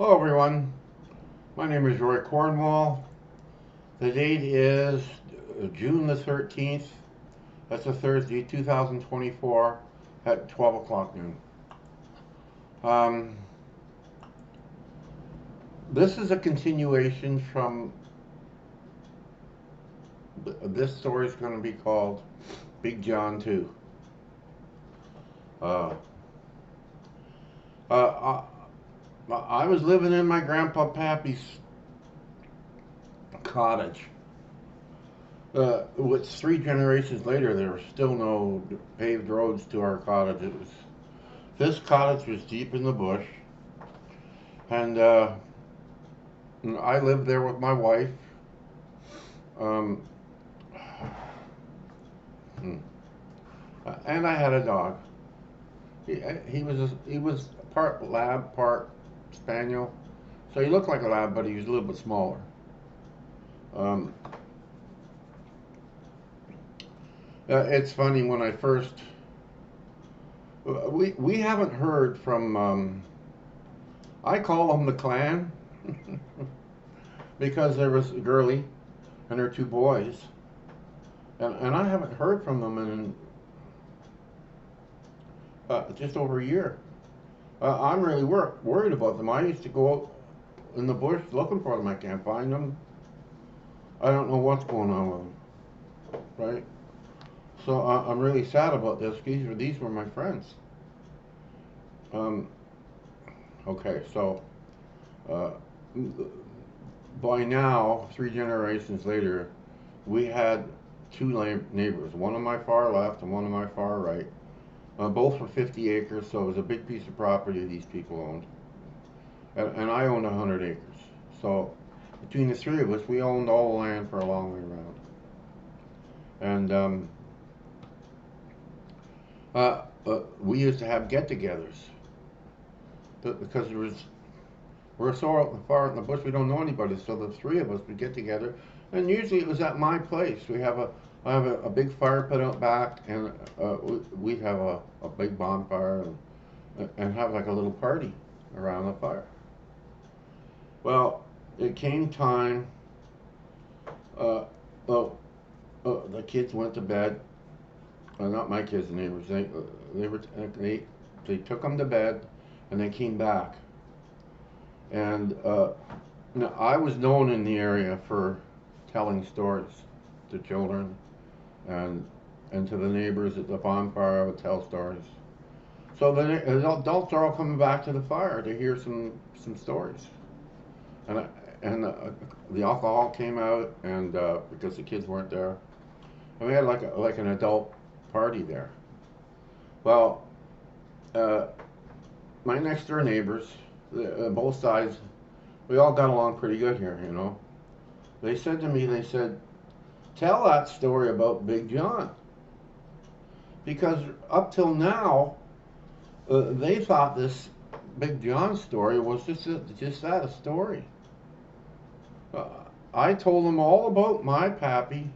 Hello everyone, my name is Roy Cornwall. The date is June the 13th. That's a Thursday, 2024 at 12 o'clock noon. Um, this is a continuation from, this story is going to be called Big John 2. Uh, uh, I was living in my Grandpa Pappy's cottage. Which 3 generations later, there were still no paved roads to our cottage. This cottage was deep in the bush, and I lived there with my wife. Um, and I had a dog. He was part lab, part spaniel, so he looked like a lab, but he was a little bit smaller. Um, it's funny when I first we haven't heard from I call them the clan because there was a girlie and her 2 boys, and I haven't heard from them in just over a year. I'm really worried about them. I used to go out in the bush looking for them. I can't find them. I don't know what's going on with them, right? So I'm really sad about this. These were my friends. Um, okay, so uh, by now, 3 generations later, we had two neighbors, one on my far left and one on my far right. Both were 50 acres, so it was a big piece of property these people owned. And I owned 100 acres. So between the three of us, we owned all the land for a long way around. And we used to have get-togethers because we're so far in the bush we don't know anybody. So the three of us would get together, and usually it was at my place. I have a big fire pit out back, and we'd have a big bonfire and have like a little party around the fire. Well, it came time. Uh, oh, the kids went to bed. Not my kids, the neighbors. They were they took them to bed, and they came back. And I was known in the area for telling stories to children and and to the neighbors at the bonfire. I would tell stories. So the adults are all coming back to the fire to hear some stories. And the alcohol came out, and because the kids weren't there, and we had like an adult party there. Well, uh, my next door neighbors, both sides, we all got along pretty good here, you know. They said to me, they said, tell that story about Big John. Because up till now, they thought this Big John story was just that, a story. Uh, I told them all about my pappy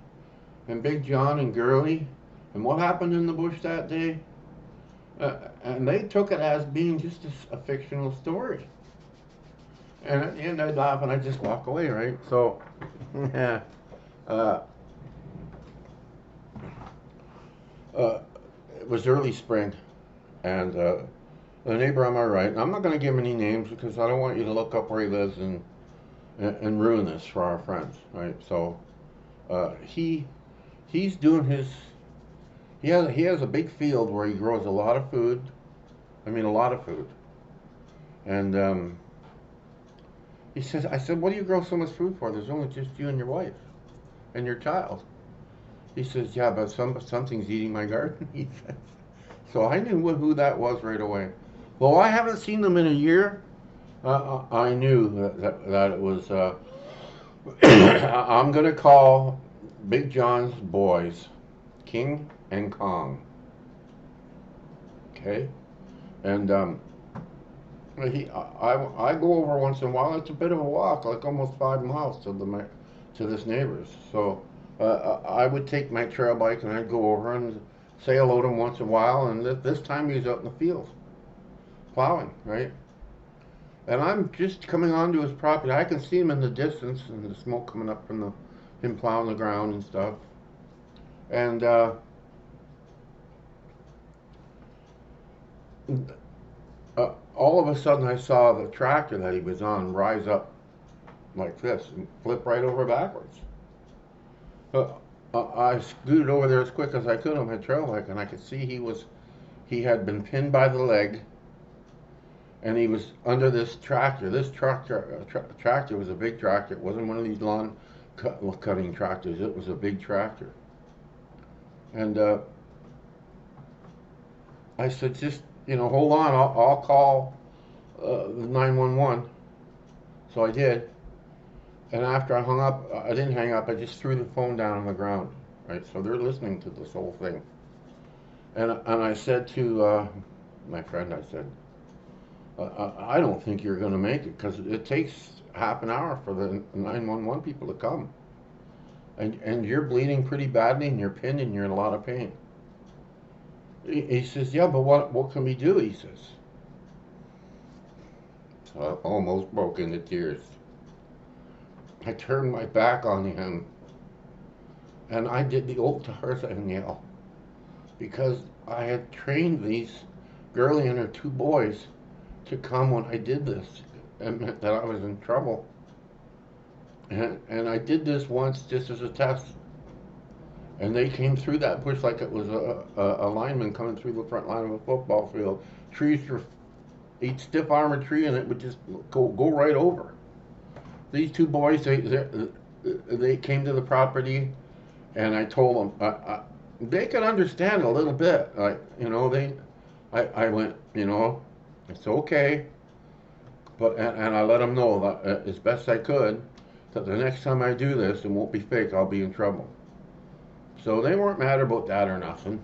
and Big John and Girlie and what happened in the bush that day. And they took it as being just a fictional story. And at the end, I'd laugh and I'd just walk away, right? So, yeah. Uh, it was early spring, and the neighbor on my right, and I'm not going to give any names because I don't want you to look up where he lives and ruin this for our friends, right? So, he's doing his. He has a big field where he grows a lot of food. I mean, a lot of food. And he says, I said, what do you grow so much food for? There's only just you and your wife and your child. He says, yeah, but something's eating my garden. He says. So I knew who that was right away. Well, I haven't seen them in a year. I knew that it was. I'm gonna call Big John's boys King and Kong. Okay, and I go over once in a while. It's a bit of a walk, like almost 5 miles to this neighbor's. So I would take my trail bike and I'd go over and say hello to him once in a while. And this time he was out in the field plowing, right? And I'm just coming onto his property. I can see him in the distance and the smoke coming up from him plowing the ground and stuff. And all of a sudden I saw the tractor that he was on rise up like this and flip right over backwards. Uh, I scooted over there as quick as I could on my trail bike, and I could see he had been pinned by the leg, and he was under this tractor. This tractor was a big tractor. It wasn't one of these lawn cutting tractors. It was a big tractor. And I said, just, hold on. I'll call the 911. So I did. And after I hung up, I didn't hang up. I just threw the phone down on the ground. Right. So they're listening to this whole thing. And I said to my friend, I said, I don't think you're going to make it, because it takes half an hour for the 911 people to come. And you're bleeding pretty badly, and you're pinned, and you're in a lot of pain. He says, yeah, but what can we do? He says. So I almost broke into tears. I turned my back on him, and I did the old Tarzan yell, because I had trained these girlie and her two boys to come when I did this. It meant that I was in trouble. And I did this once just as a test. And they came through that bush like it was a lineman coming through the front line of a football field. Trees were each stiff armored tree, and it would just go right over. These two boys, they came to the property, and I told them they could understand a little bit. I went, it's okay, but and I let them know that as best I could, that the next time I do this, it won't be fake. I'll be in trouble. So they weren't mad about that or nothing.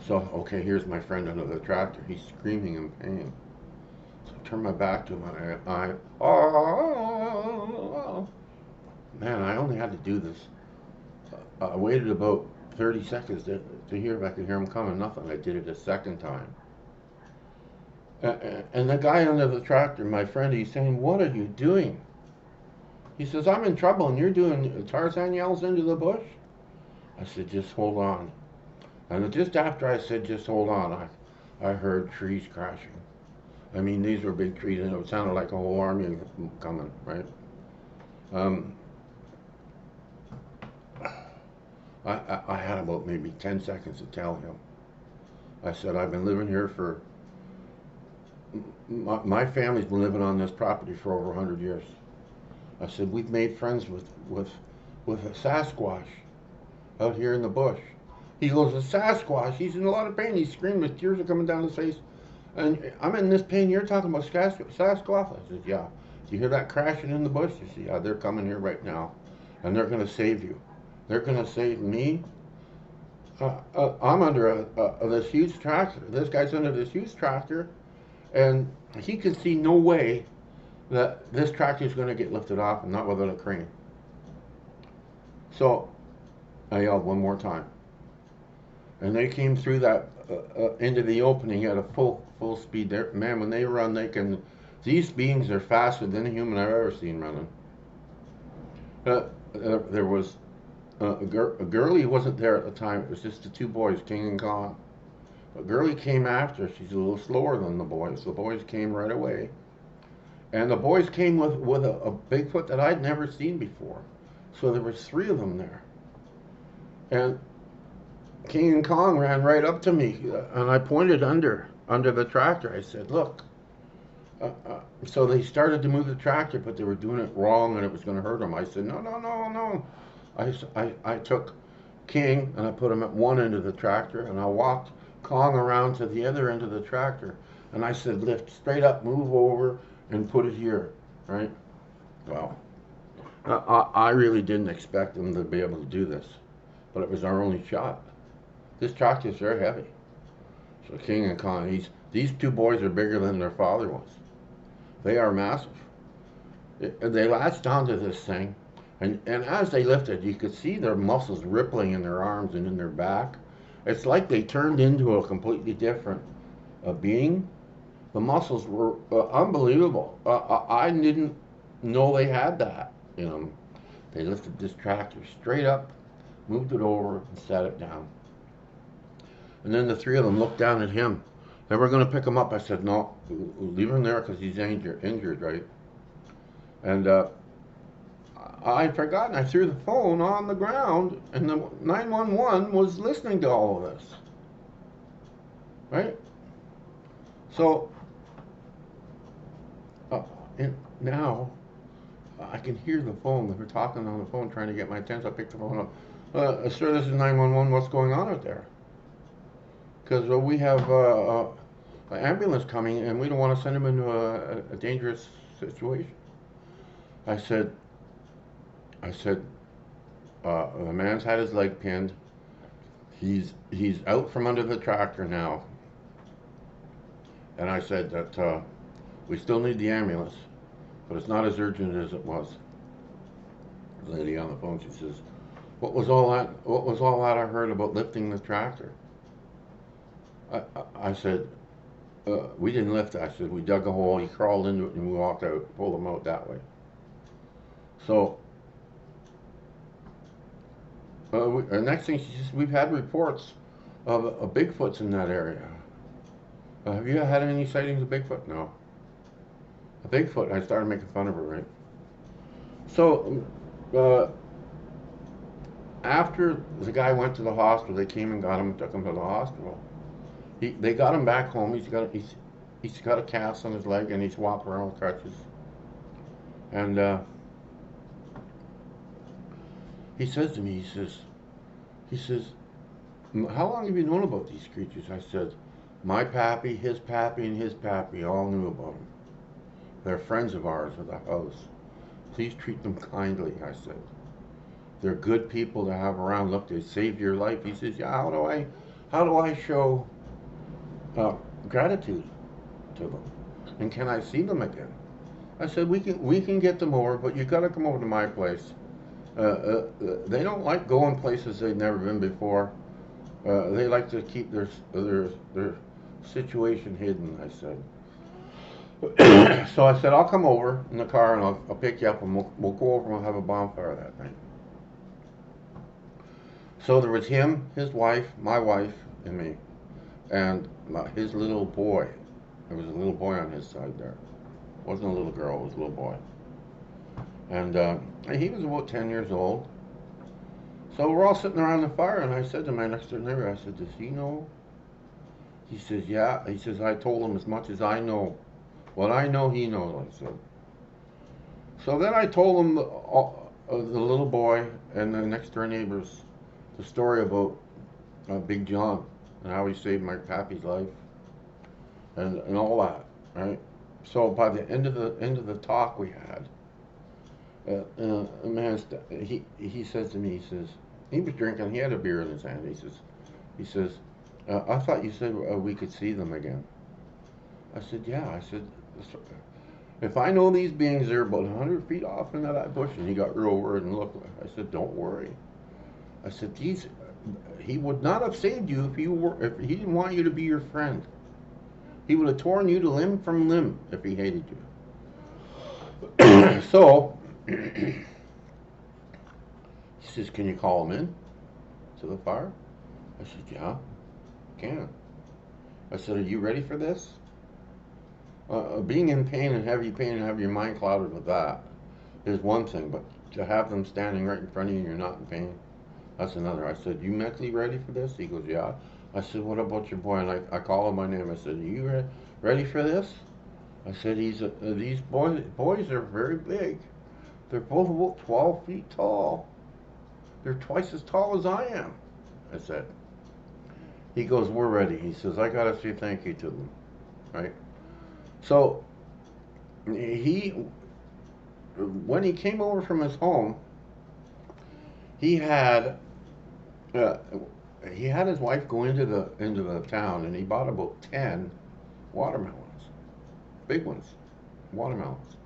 So, okay, here's my friend under the tractor. He's screaming in pain. So I turn my back to him, and oh, man, I only had to do this. I waited about 30 seconds to hear if I could hear him coming. Nothing. I did it a second time. And the guy under the tractor, my friend, he's saying, what are you doing? He says, I'm in trouble, and you're doing Tarzan yells into the bush? I said, just hold on. And just after I said, just hold on, I heard trees crashing. I mean, these were big trees, and it sounded like a whole army coming, right? I had about maybe 10 seconds to tell him. I said, I've been living here for, my family's been living on this property for over 100 years. I said, we've made friends with a Sasquatch out here in the bush. He goes, a Sasquatch? He's in a lot of pain. He's screaming. His tears are coming down his face. And I'm in this pain. You're talking about Sasquatch? I said, yeah. Do you hear that crashing in the bush? He said, yeah, they're coming here right now. And they're going to save you. They're going to save me. I'm under this huge tractor. This guy's under this huge tractor. And he can see no way that this tractor is going to get lifted off, and not without a crane. So I yelled one more time, and they came through that into the opening at a full speed. There, man, when they run, these beings are faster than a human I've ever seen running. There was a girlie wasn't there at the time. It was just the two boys, King and Kong. A girlie came after. She's a little slower than the boys. The boys came right away. And the boys came with a Bigfoot that I'd never seen before. So there was 3 of them there. And King and Kong ran right up to me, and I pointed under the tractor. I said, look. So they started to move the tractor, but they were doing it wrong, and it was going to hurt them. I said, no. I took King, and I put him at one end of the tractor, and I walked Kong around to the other end of the tractor. And I said, lift straight up, move over, and put it here, right? Well, I really didn't expect them to be able to do this, but it was our only shot. This tractor is very heavy. So King and Kong, these 2 boys are bigger than their father was. They are massive. They latched onto this thing, and as they lifted, you could see their muscles rippling in their arms and in their back. It's like they turned into a completely different being. The muscles were unbelievable. I didn't know they had that in them. They lifted this tractor straight up, moved it over, and set it down. And then the three of them looked down at him. They were going to pick him up. I said, no, leave him there because he's injured, right? And I'd forgotten. I threw the phone on the ground, and the 911 was listening to all of this, right? So and now I can hear the phone. They were talking on the phone, trying to get my attention. I picked the phone up. Sir, this is 911. What's going on out there? Because we have an ambulance coming, and we don't want to send him into a dangerous situation. I said, the man's had his leg pinned. He's out from under the tractor now. And I said that we still need the ambulance, but it's not as urgent as it was. The lady on the phone, she says, "What was all that? What was all that I heard about lifting the tractor?" I said, "We didn't lift it." I said, "We dug a hole. He crawled into it, and we walked out, pulled him out that way." So the next thing, she says, "We've had reports of Bigfoots in that area. Have you had any sightings of Bigfoot?" "No." "A Bigfoot." I started making fun of her, right? So after the guy went to the hospital, they came and got him and took him to the hospital. They got him back home. He's got a cast on his leg, and he's walking around with crutches. And he says to me, he says, "How long have you known about these creatures?" I said, "My pappy, his pappy, and his pappy all knew about them. They're friends of ours at the house. Please treat them kindly," I said. "They're good people to have around. Look, they saved your life." He says, "Yeah, how do I show gratitude to them? And can I see them again?" I said, we can get them over, but you got to come over to my place. They don't like going places they've never been before. They like to keep their situation hidden," I said. So I said, "I'll come over in the car, and I'll pick you up, and we'll go over and we'll have a bonfire that night." So there was him, his wife, my wife, and me, and his little boy. There was a little boy on his side there. It wasn't a little girl, it was a little boy. And he was about 10 years old. So we're all sitting around the fire, and I said to my next door neighbor, I said, "Does he know?" He says, "Yeah." He says, "I told him as much as I know. What I know, he knows," I said. So then I told him the little boy and the next door neighbors the story about Big John and how he saved my pappy's life and all that, right? So by the end of the talk we had, a man he says to me, he says, he was drinking, he had a beer in his hand. He says, "I thought you said we could see them again." I said, "Yeah." I said, "If I know these beings are about 100 feet off into that bush," and he got real worried and looked. I said, "Don't worry." I said, he would not have saved you if he didn't want you to be your friend. He would have torn you to limb from limb if he hated you." So he says, "Can you call him in to the fire?" I said, "Yeah, I can." I said, "Are you ready for this?" Being in pain and have your mind clouded with that is one thing, but to have them standing right in front of you and you're not in pain, that's another. I said, "You mentally ready for this?" He goes, "Yeah." I said, "What about your boy?" And I call him by name. I said, "Are you ready for this?" I said, "These boys are very big. They're both about 12 feet tall. They're twice as tall as I am." I said. He goes, "We're ready." He says, "I gotta say thank you to them," right? So when he came over from his home, he had his wife go into the town, and he bought about 10 watermelons, big ones, watermelons.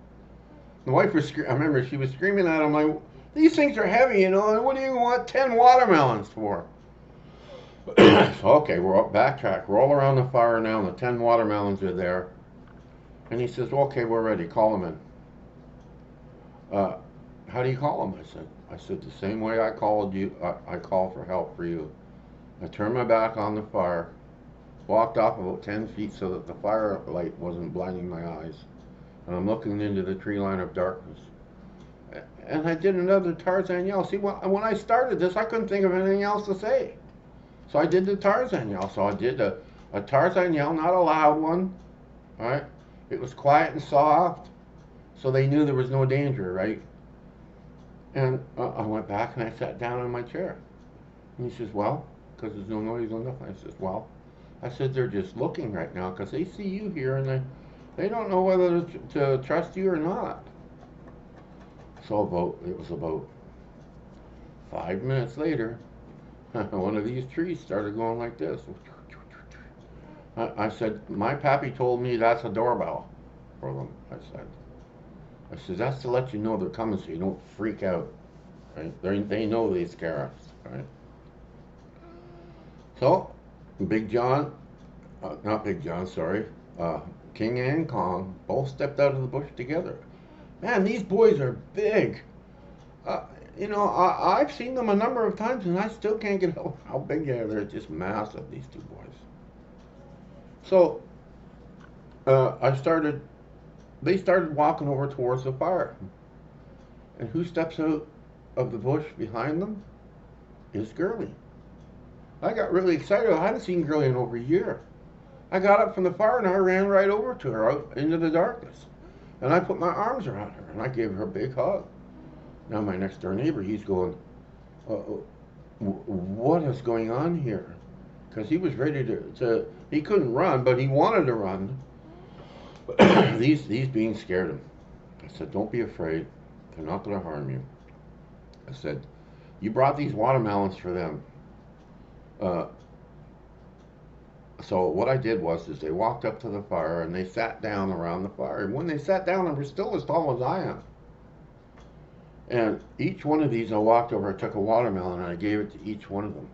The wife was, I remember she was screaming at him like, "These things are heavy, you know, and what do you want 10 watermelons for?" So, okay, we're up backtrack. We're all around the fire now, and the 10 watermelons are there. And he says, well, okay, we're ready. Call him in. Uh, how do you call him? I said, the same way I called you. I call for help for you. I turned my back on the fire, walked off about 10 feet so that the firelight wasn't blinding my eyes, and I'm looking into the tree line of darkness. And I did another Tarzan yell. See, when I started this, I couldn't think of anything else to say. So I did the Tarzan yell. So I did a Tarzan yell, not a loud one, right? It was quiet and soft, so they knew there was no danger, right? And I went back and I sat down in my chair. And he says, well, because there's no noise or nothing. I says, well, I said, they're just looking right now because they see you here and they don't know whether to trust you or not. So it was about 5 minutes later, one of these trees started going like this. I said, my pappy told me that's a doorbell for them. I said, that's to let you know they're coming so you don't freak out. Right? They know they scare us. Right? So, Big John, not Big John, sorry, King and Kong both stepped out of the bush together. Man, these boys are big. Uh, I've seen them a number of times and I still can't get over how big they are. They're just massive, these two boys. So, they started walking over towards the fire. And who steps out of the bush behind them? Is Girly. I got really excited. I hadn't seen Girly in over a year. I got up from the fire and I ran right over to her out into the darkness. And I put my arms around her and I gave her a big hug. Now my next door neighbor, he's going, what is going on here? Because he was ready he couldn't run, but he wanted to run. These beings scared him. I said, don't be afraid. They're not going to harm you. I said, you brought these watermelons for them. So what I did is they walked up to the fire and they sat down around the fire. And when they sat down, they were still as tall as I am. And each one of these, I walked over, I took a watermelon, and I gave it to each one of them.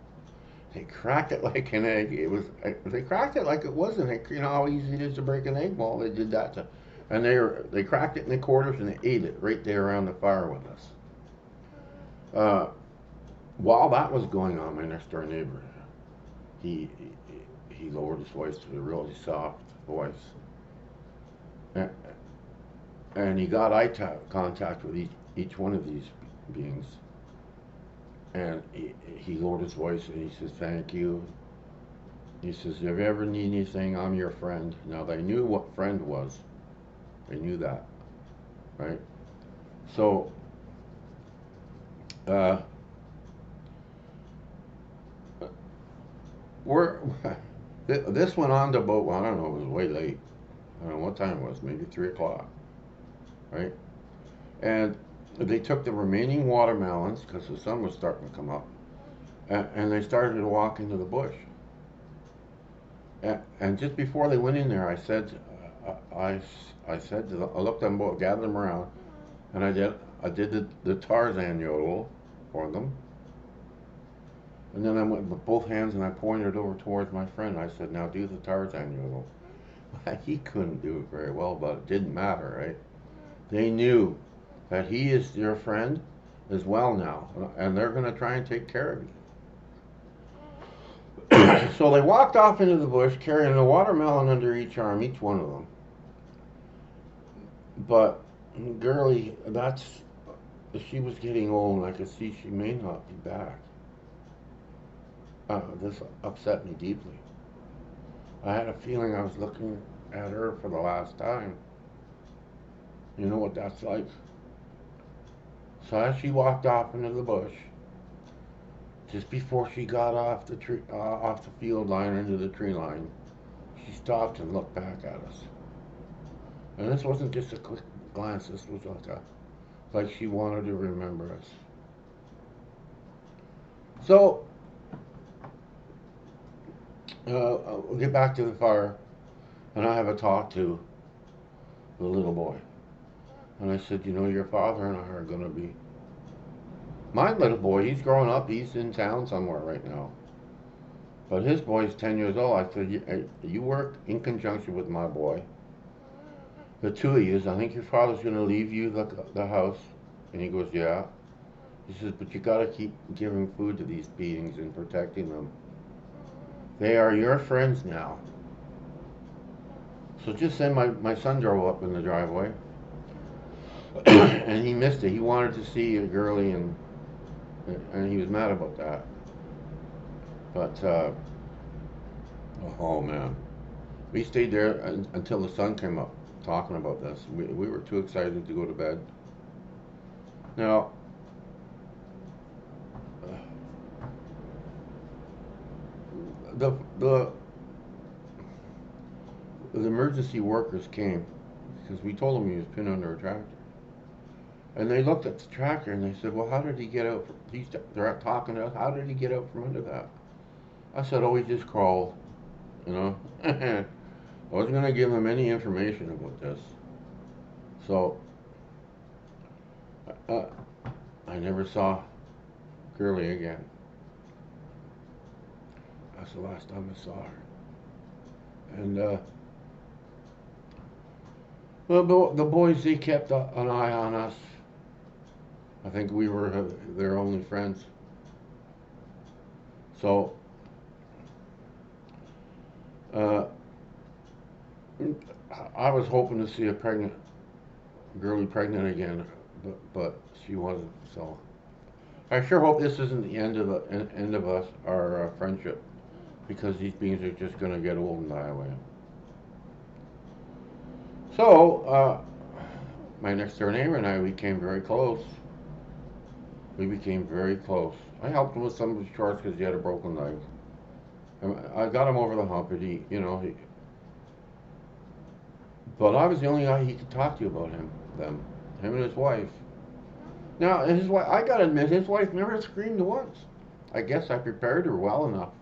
They cracked it like an egg. They cracked it like it was an egg. You know how easy it is to break an egg? Well, they did that. And they cracked it in the quarters, and they ate it right there around the fire with us. While that was going on, my next door neighbor, he lowered his voice to a really soft voice. And he got eye contact with each one of these beings. And he lowered his voice and he says, thank you. He says, if you ever need anything, I'm your friend. Now, they knew what friend was. They knew that, right? So, this went on to about, well, I don't know, it was way late. I don't know what time it was, maybe 3 o'clock, right? And they took the remaining watermelons, because the sun was starting to come up, and they started to walk into the bush. And just before they went in there, I said to them, I looked them both, gathered them around, and I did the Tarzan yodel for them. And then I went with both hands and I pointed over towards my friend. I said, now do the Tarzan yodel. He couldn't do it very well, but it didn't matter, right? They knew that he is their friend as well now, and they're going to try and take care of you. So they walked off into the bush carrying a watermelon under each arm, each one of them. But Girly, she was getting old and I could see she may not be back. This upset me deeply. I had a feeling I was looking at her for the last time. You know what that's like? So as she walked off into the bush, just before she got off the field line into the tree line, she stopped and looked back at us. And this wasn't just a quick glance. This was like she wanted to remember us. So we'll get back to the fire, and I have a talk to the little boy. And I said, you know, your father and I are going to be... My little boy, he's grown up, he's in town somewhere right now. But his boy's 10 years old. I said, you work in conjunction with my boy. the two of yous, I think your father's going to leave you the house. And he goes, yeah. He says, but you got to keep giving food to these beings and protecting them. They are your friends now. So just then my son drove up in the driveway. And he missed it. He wanted to see a girlie, and he was mad about that. But, oh man. We stayed there until the sun came up talking about this. We were too excited to go to bed. Now, the the the emergency workers came because we told them he was pinned under a tractor, and they looked at the tractor and they said, "Well, how did he get out?" They're talking to us. How did he get out from under that? I said, "Oh, he just crawled." You know, I wasn't gonna give him any information about this, so uh, I never saw Curly again. That's the last time I saw her. And well, the boys, they kept an eye on us. I think we were their only friends. So uh, I was hoping to see a girlie pregnant again, but she wasn't. So I sure hope this isn't the end of our friendship, because these beings are just going to get old and die away. So my next door neighbor and I became very close. We became very close. I helped him with some of his chores because he had a broken leg. I got him over the hump, and but I was the only guy he could talk to about him and his wife. Now, his wife, I gotta admit, his wife never screamed once. I guess I prepared her well enough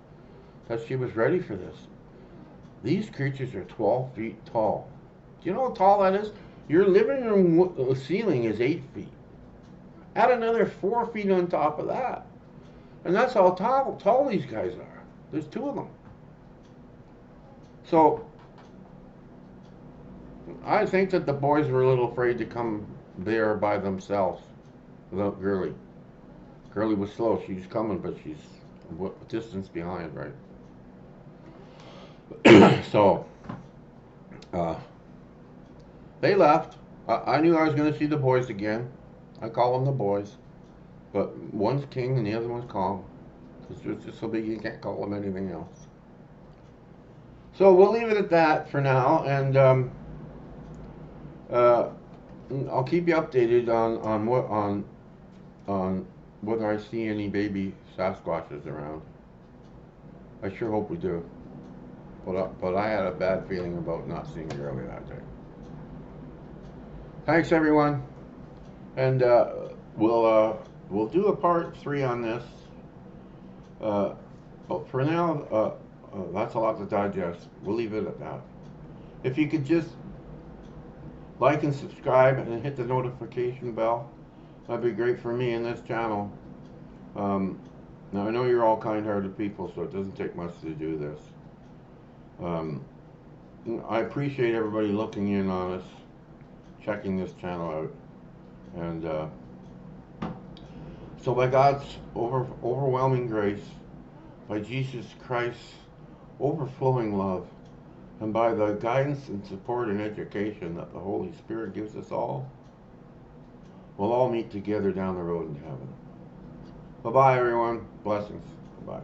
that she was ready for this. These creatures are 12 feet tall. Do you know how tall that is? Your living room ceiling is 8 feet. Add another 4 feet on top of that. And that's how tall these guys are. There's two of them. So, I think that the boys were a little afraid to come there by themselves without Girlie. Girlie was slow. She was coming, but she's a distance behind, right? So, they left. I knew I was going to see the boys again. I call them the boys. But one's king and the other one's calm. Because they're just so big you can't call them anything else. So we'll leave it at that for now. And I'll keep you updated on whether I see any baby Sasquatches around. I sure hope we do. But I had a bad feeling about not seeing Girlie that day. Thanks, everyone, and we'll do a part 3 on this. But for now, that's a lot to digest. We'll leave it at that. If you could just like and subscribe and hit the notification bell, that'd be great for me and this channel. Now I know you're all kind-hearted people, so it doesn't take much to do this. I appreciate everybody looking in on us, checking this channel out, and so by God's overwhelming grace, by Jesus Christ's overflowing love, and by the guidance and support and education that the Holy Spirit gives us all, we'll all meet together down the road in heaven. Bye-bye, everyone. Blessings. Bye.